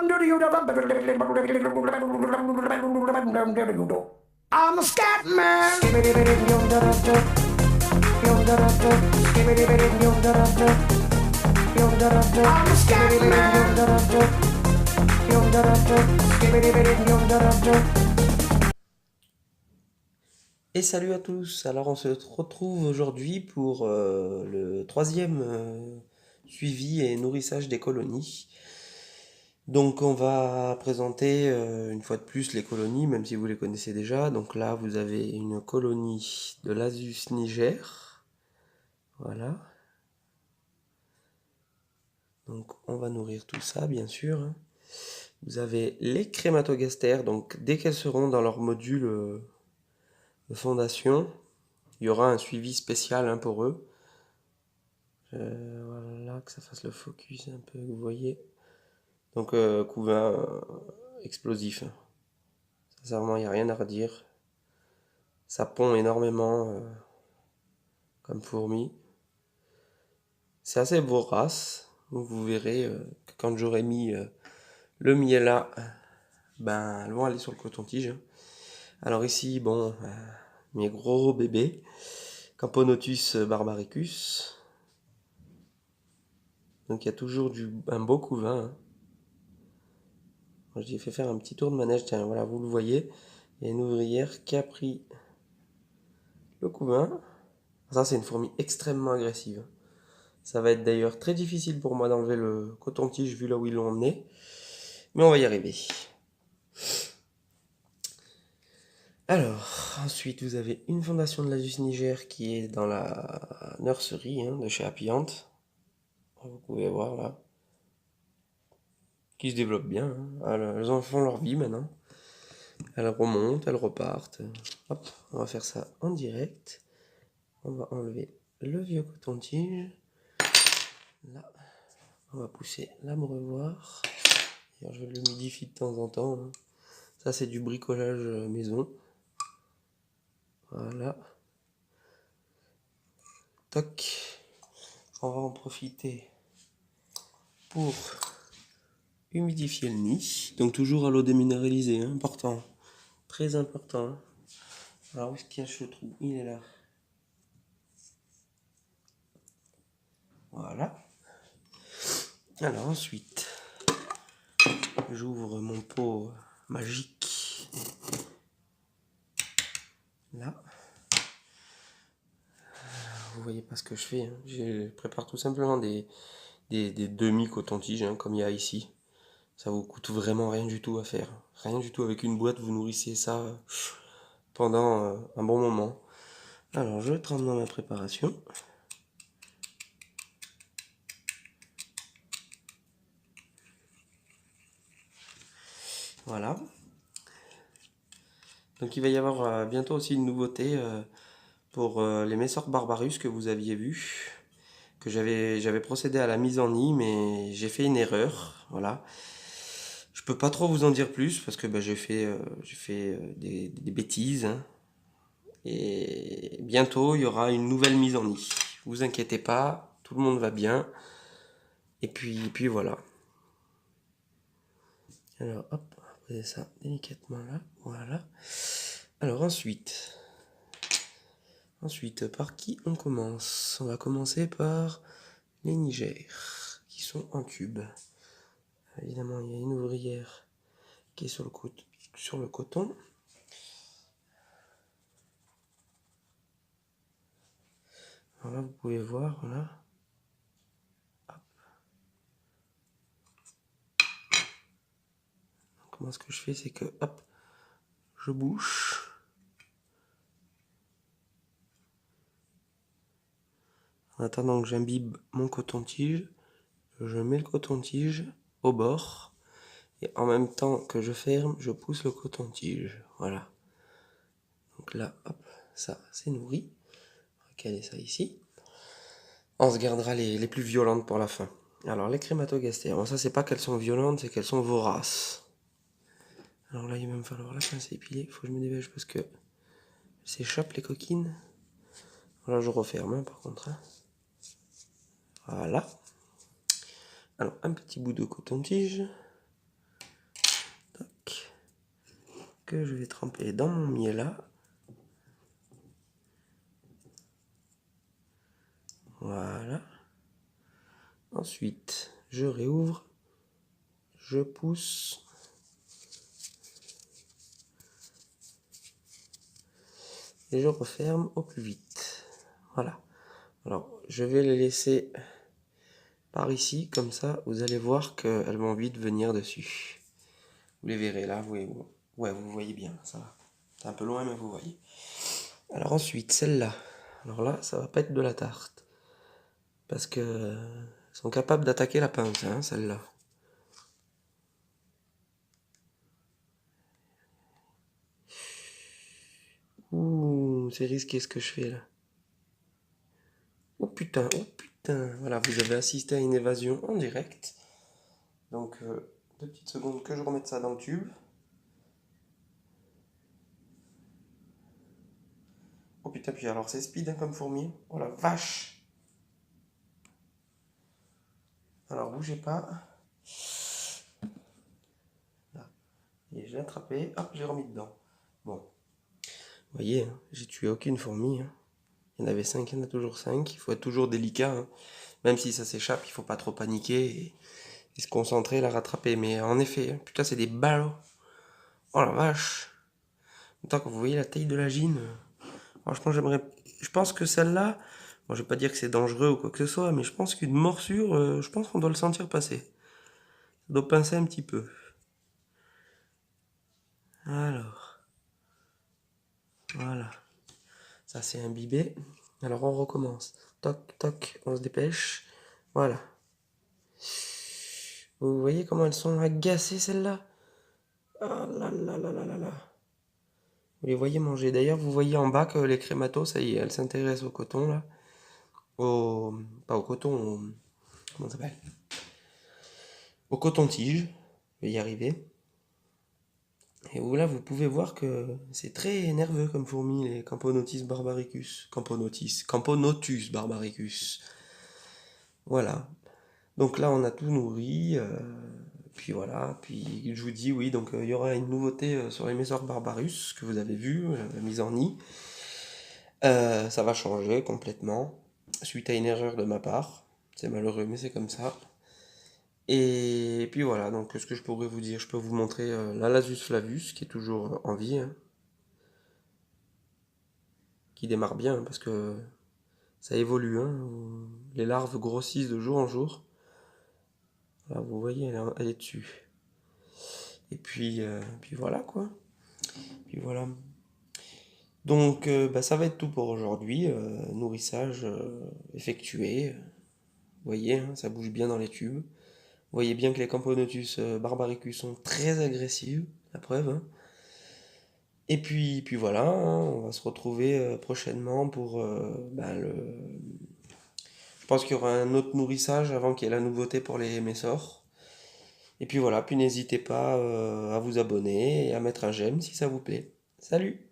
I'm a scat man. I'm a scat man. Et salut à tous, alors on se retrouve aujourd'hui pour le troisième suivi et nourrissage des colonies. Donc on va présenter une fois de plus les colonies, même si vous les connaissez déjà. Donc là vous avez une colonie de l'Asus niger, voilà. Donc on va nourrir tout ça bien sûr. Vous avez les crématogastères, donc dès qu'elles seront dans leur module de fondation, il y aura un suivi spécial pour eux. Voilà, que ça fasse le focus un peu, vous voyez. Donc, couvain explosif. Sincèrement, il n'y a rien à redire. Ça pond énormément comme fourmi. C'est assez vorace. Donc, vous verrez que quand j'aurai mis le miel là, ben, elles vont aller sur le coton-tige. Alors ici, bon, mes gros bébés. Camponotus barbaricus. Donc il y a toujours un beau couvain. Hein. J'ai fait faire un petit tour de manège, tiens, voilà, vous le voyez. Il y a une ouvrière qui a pris le couvain. Ça, c'est une fourmi extrêmement agressive. Ça va être d'ailleurs très difficile pour moi d'enlever le coton-tige vu là où ils l'ont emmené. Mais on va y arriver. Alors, ensuite, vous avez une fondation de l'Asus Niger qui est dans la nurserie de chez Happy Ant. Vous pouvez voir là. Qui se développe bien. Hein. Alors, elles en font leur vie maintenant. Elles remontent, elles repartent. Hop, on va faire ça en direct. On va enlever le vieux coton-tige. Là, on va pousser l'abreuvoir. Je le modifie de temps en temps. Hein. Ça, c'est du bricolage maison. Voilà. Toc. On va en profiter pour humidifier le nid. Donc toujours à l'eau déminéralisée, hein, important. Très important. Alors où est-ce qu'il y a ce trou? Il est là. Voilà. Alors ensuite, j'ouvre mon pot magique. Là. Vous voyez pas ce que je fais. Hein. Je prépare tout simplement des demi-coton-tiges, hein, comme il y a ici. Ça vous coûte vraiment rien du tout à faire. Rien du tout. Avec une boîte, vous nourrissez ça pendant un bon moment. Alors, je trempe dans ma préparation. Voilà. Donc, il va y avoir bientôt aussi une nouveauté pour les Messor Barbarus que vous aviez vu. Que j'avais procédé à la mise en nid, mais j'ai fait une erreur. Voilà. Je peux pas trop vous en dire plus parce que j'ai fait des bêtises. Hein. Et bientôt, il y aura une nouvelle mise en nid. Vous inquiétez pas, tout le monde va bien. Et puis voilà. Alors, hop, on va poser ça délicatement là. Voilà. Alors ensuite, par qui on commence? On va commencer par les Niger, qui sont en tube. Évidemment, il y a une ouvrière qui est sur le coton. Alors là, vous pouvez voir, voilà. Hop. Donc, moi, ce que je fais, c'est que, hop, je bouche. En attendant que j'imbibe mon coton-tige, je mets le coton-tige au bord. Et en même temps que je ferme, je pousse le coton-tige. Voilà. Donc là, hop, ça, c'est nourri. On va caler ça ici. On se gardera les plus violentes pour la fin. Alors, les crématogastères. Bon, ça, c'est pas qu'elles sont violentes, c'est qu'elles sont voraces. Alors là, il va me falloir la pince épilée. Il faut que je me dépêche parce que elles s'échappent, les coquines. Voilà, je referme, hein, par contre. Hein. Voilà. Alors, un petit bout de coton-tige. que je vais tremper dans mon miel. Voilà. Ensuite, je réouvre, je pousse. Et je referme au plus vite. Voilà. Alors, je vais les laisser par ici, comme ça, vous allez voir qu'elles vont vite venir dessus. Vous les verrez là, ouais, vous voyez bien, ça va. C'est un peu loin, mais vous voyez. Alors ensuite, celle-là. Alors là, ça va pas être de la tarte. Parce que sont capables d'attaquer la pince, hein, celle-là. Ouh, c'est risqué ce que je fais là. Oh putain, oh putain. Voilà, vous avez assisté à une évasion en direct. Donc, 2 petites secondes que je remette ça dans le tube. Oh putain, puis alors c'est speed hein, comme fourmi. Oh la vache. Alors bougez pas. Là. Et je l'ai attrapé, hop, j'ai remis dedans. Bon. Vous voyez, hein, j'ai tué aucune fourmi. Hein. Il y en avait 5, il y en a toujours 5. Il faut être toujours délicat. Hein. Même si ça s'échappe, il faut pas trop paniquer et se concentrer, la rattraper. Mais en effet, hein, putain, c'est des ballots. Oh la vache. Tant que vous voyez la taille de la gine. Franchement, je pense que celle-là, bon, je vais pas dire que c'est dangereux ou quoi que ce soit, mais je pense qu'une morsure, je pense qu'on doit le sentir passer. Ça doit pincer un petit peu. Alors, voilà. Ça c'est imbibé. Alors on recommence. Toc, toc, on se dépêche. Voilà. Vous voyez comment elles sont agacées celles-là? Ah là là là là là là. Vous les voyez manger. D'ailleurs, vous voyez en bas que les crématos, ça y est, elles s'intéressent au coton là. Pas au coton, comment ça s'appelle? Au coton-tige. Je vais y arriver. Et là, vous pouvez voir que c'est très nerveux comme fourmi, les Camponotus barbaricus. Camponotus barbaricus. Voilà. Donc là, on a tout nourri. Puis voilà. Puis je vous dis, oui, donc il y aura une nouveauté sur les Mesor barbarus que vous avez vu, la mise en nid. Ça va changer complètement, suite à une erreur de ma part. C'est malheureux, mais c'est comme ça. Et puis voilà, donc ce que je pourrais vous dire, je peux vous montrer la Lasus flavus, qui est toujours en vie, hein, qui démarre bien, hein, parce que ça évolue, hein, les larves grossissent de jour en jour. Là, vous voyez, elle est dessus. Et puis voilà, quoi. Puis voilà. Donc, ça va être tout pour aujourd'hui. Nourrissage effectué. Vous voyez, hein, ça bouge bien dans les tubes. Vous voyez bien que les Camponotus barbaricus sont très agressives, la preuve. Hein. Et puis voilà, hein, on va se retrouver prochainement pour Je pense qu'il y aura un autre nourrissage avant qu'il y ait la nouveauté pour les Messors. Et puis voilà, puis n'hésitez pas à vous abonner et à mettre un j'aime si ça vous plaît. Salut!